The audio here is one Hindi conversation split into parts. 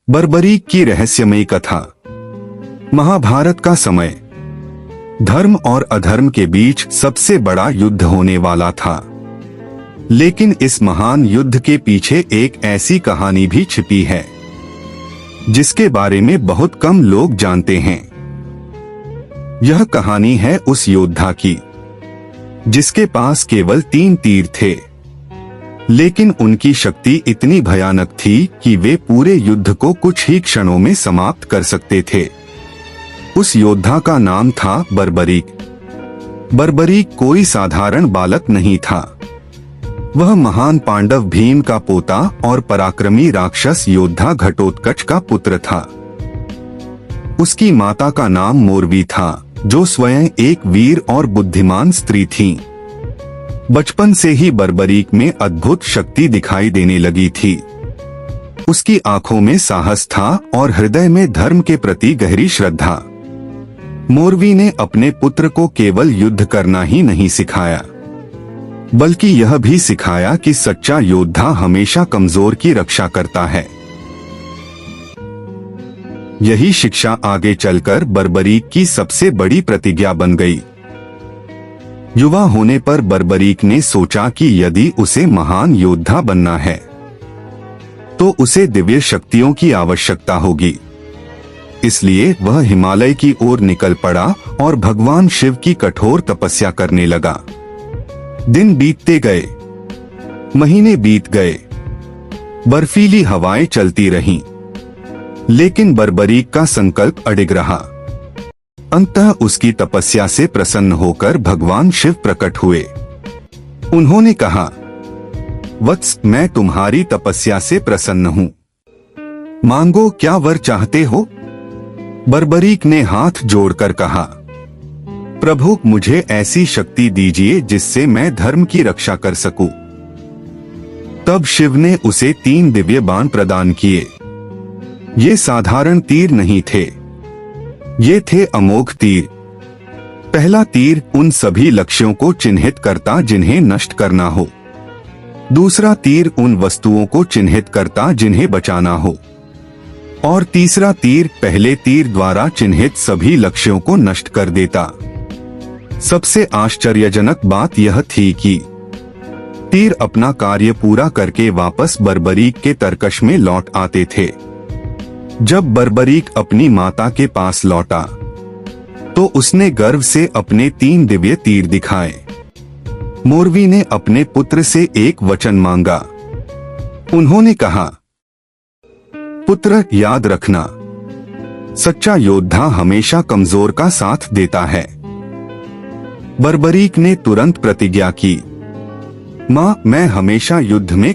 बर्बरीक की रहस्यमयी कथा। महाभारत का समय धर्म और अधर्म के बीच सबसे बड़ा युद्ध होने वाला था। लेकिन इस महान युद्ध के पीछे एक ऐसी कहानी भी छिपी है जिसके बारे में बहुत कम लोग जानते हैं। यह कहानी है उस योद्धा की जिसके पास केवल 3 तीर थे, लेकिन उनकी शक्ति इतनी भयानक थी कि वे पूरे युद्ध को कुछ ही क्षणों में समाप्त कर सकते थे। उस योद्धा का नाम था बर्बरीक। बर्बरीक कोई साधारण बालक नहीं था। वह महान पांडव भीम का पोता और पराक्रमी राक्षस योद्धा घटोत्कच का पुत्र था। उसकी माता का नाम मोरवी था, जो स्वयं एक वीर और बुद्धिमान स्त्री थीं। बचपन से ही बर्बरीक में अद्भुत शक्ति दिखाई देने लगी थी। उसकी आंखों में साहस था और हृदय में धर्म के प्रति गहरी श्रद्धा। मोरवी ने अपने पुत्र को केवल युद्ध करना ही नहीं सिखाया, बल्कि यह भी सिखाया कि सच्चा योद्धा हमेशा कमजोर की रक्षा करता है। यही शिक्षा आगे चलकर बर्बरीक की सबसे बड़ी प्रतिज्ञा बन गई। युवा होने पर बर्बरीक ने सोचा कि यदि उसे महान योद्धा बनना है तो उसे दिव्य शक्तियों की आवश्यकता होगी। इसलिए वह हिमालय की ओर निकल पड़ा और भगवान शिव की कठोर तपस्या करने लगा। दिन बीतते गए, महीने बीत गए, बर्फीली हवाएं चलती रहीं, लेकिन बर्बरीक का संकल्प अडिग रहा। अंततः उसकी तपस्या से प्रसन्न होकर भगवान शिव प्रकट हुए। उन्होंने कहा, वत्स, मैं तुम्हारी तपस्या से प्रसन्न हूँ। मांगो, क्या वर चाहते हो? बर्बरीक ने हाथ जोड़कर कहा, प्रभु, मुझे ऐसी शक्ति दीजिए जिससे मैं धर्म की रक्षा कर सकूं। तब शिव ने उसे 3 दिव्य बाण प्रदान किए। ये साधारण तीर नहीं थे, ये थे अमोघ तीर। पहला तीर उन सभी लक्ष्यों को चिन्हित करता जिन्हें नष्ट करना हो। दूसरा तीर उन वस्तुओं को चिन्हित करता जिन्हें बचाना हो। और तीसरा तीर पहले तीर द्वारा चिन्हित सभी लक्ष्यों को नष्ट कर देता। सबसे आश्चर्यजनक बात यह थी कि तीर अपना कार्य पूरा करके वापस बर्बरीक के तरकश में लौट आते थे। जब बर्बरीक अपनी माता के पास लौटा तो उसने गर्व से अपने 3 दिव्य तीर दिखाए। मोरवी ने अपने पुत्र से एक वचन मांगा। उन्होंने कहा, पुत्र, याद रखना, सच्चा योद्धा हमेशा कमजोर का साथ देता है। बर्बरीक ने तुरंत प्रतिज्ञा की, मां, मैं हमेशा युद्ध में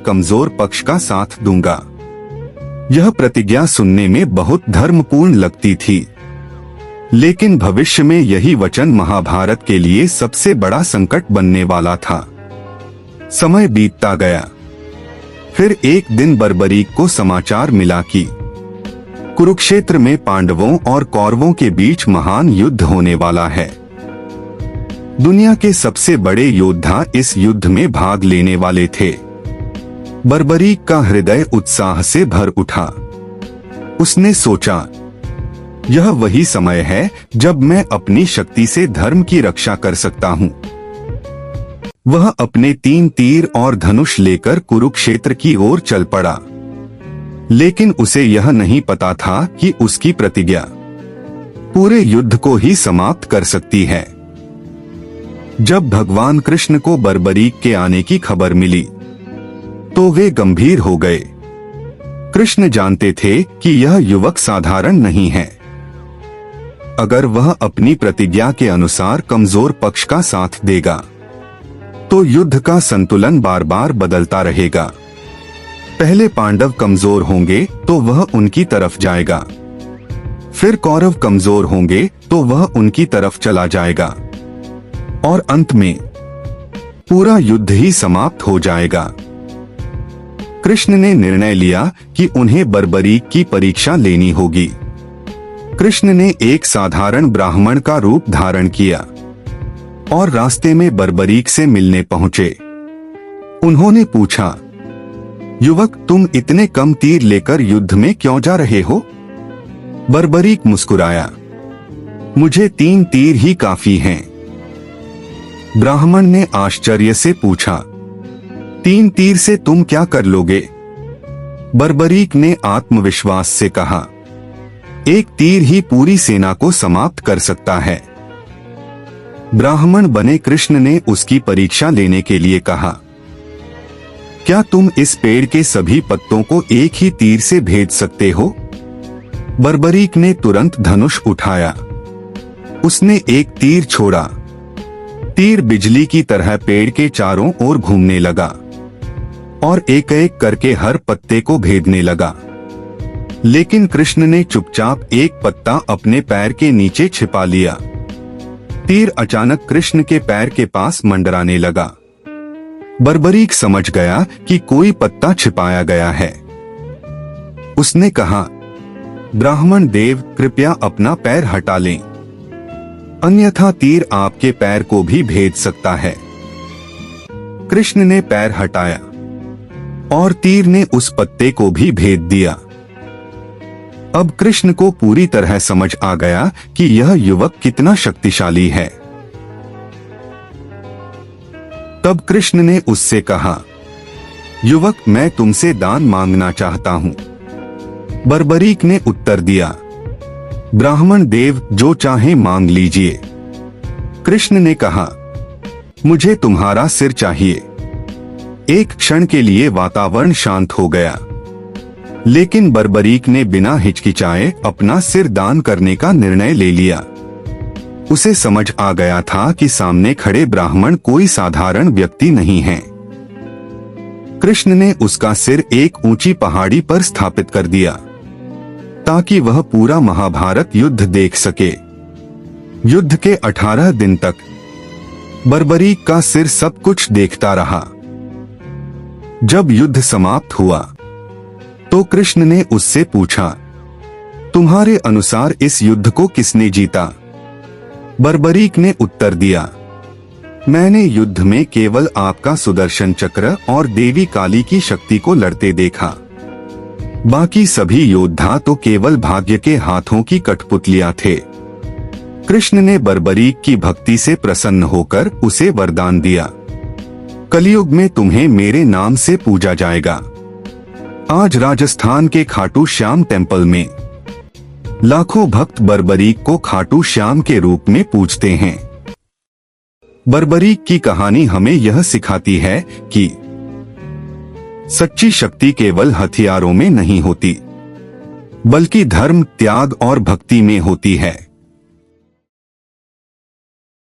कमजोर पक्ष का साथ दूंगा। यह प्रतिज्ञा सुनने में बहुत धर्मपूर्ण लगती थी, लेकिन भविष्य में यही वचन महाभारत के लिए सबसे बड़ा संकट बनने वाला था। समय बीतता गया। फिर एक दिन बर्बरीक को समाचार मिला कि कुरुक्षेत्र में पांडवों और कौरवों के बीच महान युद्ध होने वाला है। दुनिया के सबसे बड़े योद्धा इस युद्ध में भाग लेने वाले थे। बर्बरीक का हृदय उत्साह से भर उठा। उसने सोचा, यह वही समय है जब मैं अपनी शक्ति से धर्म की रक्षा कर सकता हूँ। वह अपने 3 तीर और धनुष लेकर कुरुक्षेत्र की ओर चल पड़ा। लेकिन उसे यह नहीं पता था कि उसकी प्रतिज्ञा पूरे युद्ध को ही समाप्त कर सकती है। जब भगवान कृष्ण को बर्बरीक के आने की खबर मिली तो वे गंभीर हो गए। कृष्ण जानते थे कि यह युवक साधारण नहीं है। अगर वह अपनी प्रतिज्ञा के अनुसार कमजोर पक्ष का साथ देगा तो युद्ध का संतुलन बार बार बदलता रहेगा। पहले पांडव कमजोर होंगे तो वह उनकी तरफ जाएगा, फिर कौरव कमजोर होंगे तो वह उनकी तरफ चला जाएगा, और अंत में पूरा युद्ध ही समाप्त हो जाएगा। कृष्ण ने निर्णय लिया कि उन्हें बर्बरीक की परीक्षा लेनी होगी। कृष्ण ने एक साधारण ब्राह्मण का रूप धारण किया और रास्ते में बर्बरीक से मिलने पहुंचे। उन्होंने पूछा, युवक, तुम इतने कम तीर लेकर युद्ध में क्यों जा रहे हो? बर्बरीक मुस्कुराया। मुझे 3 तीर ही काफी हैं। ब्राह्मण ने आश्चर्य से पूछा, 3 तीर से तुम क्या कर लोगे? बर्बरीक ने आत्मविश्वास से कहा, 1 तीर ही पूरी सेना को समाप्त कर सकता है। ब्राह्मण बने कृष्ण ने उसकी परीक्षा लेने के लिए कहा, क्या तुम इस पेड़ के सभी पत्तों को एक ही तीर से भेद सकते हो? बर्बरीक ने तुरंत धनुष उठाया। उसने एक तीर छोड़ा। तीर बिजली की तरह पेड़ के चारों ओर घूमने लगा और एक एक करके हर पत्ते को भेदने लगा। लेकिन कृष्ण ने चुपचाप एक पत्ता अपने पैर के नीचे छिपा लिया। तीर अचानक कृष्ण के पैर के पास मंडराने लगा। बर्बरीक समझ गया कि कोई पत्ता छिपाया गया है। उसने कहा, ब्राह्मण देव, कृपया अपना पैर हटा लें, अन्यथा तीर आपके पैर को भी भेद सकता है। कृष्ण ने पैर हटाया और तीर ने उस पत्ते को भी भेद दिया। अब कृष्ण को पूरी तरह समझ आ गया कि यह युवक कितना शक्तिशाली है। तब कृष्ण ने उससे कहा, युवक, मैं तुमसे दान मांगना चाहता हूं। बर्बरीक ने उत्तर दिया, ब्राह्मण देव, जो चाहे मांग लीजिए। कृष्ण ने कहा, मुझे तुम्हारा सिर चाहिए। एक क्षण के लिए वातावरण शांत हो गया, लेकिन बर्बरीक ने बिना हिचकिचाए अपना सिर दान करने का निर्णय ले लिया। उसे समझ आ गया था कि सामने खड़े ब्राह्मण कोई साधारण व्यक्ति नहीं है। कृष्ण ने उसका सिर एक ऊंची पहाड़ी पर स्थापित कर दिया ताकि वह पूरा महाभारत युद्ध देख सके। युद्ध के 18 दिन तक बर्बरीक का सिर सब कुछ देखता रहा। जब युद्ध समाप्त हुआ तो कृष्ण ने उससे पूछा, तुम्हारे अनुसार इस युद्ध को किसने जीता? बर्बरीक ने उत्तर दिया, मैंने युद्ध में केवल आपका सुदर्शन चक्र और देवी काली की शक्ति को लड़ते देखा। बाकी सभी योद्धा तो केवल भाग्य के हाथों की कठपुतलियां थे। कृष्ण ने बर्बरीक की भक्ति से प्रसन्न होकर उसे वरदान दिया, कलयुग में तुम्हें मेरे नाम से पूजा जाएगा। आज राजस्थान के खाटू श्याम टेम्पल में लाखों भक्त बर्बरीक को खाटू श्याम के रूप में पूजते हैं। बर्बरीक की कहानी हमें यह सिखाती है कि सच्ची शक्ति केवल हथियारों में नहीं होती, बल्कि धर्म, त्याग और भक्ति में होती है।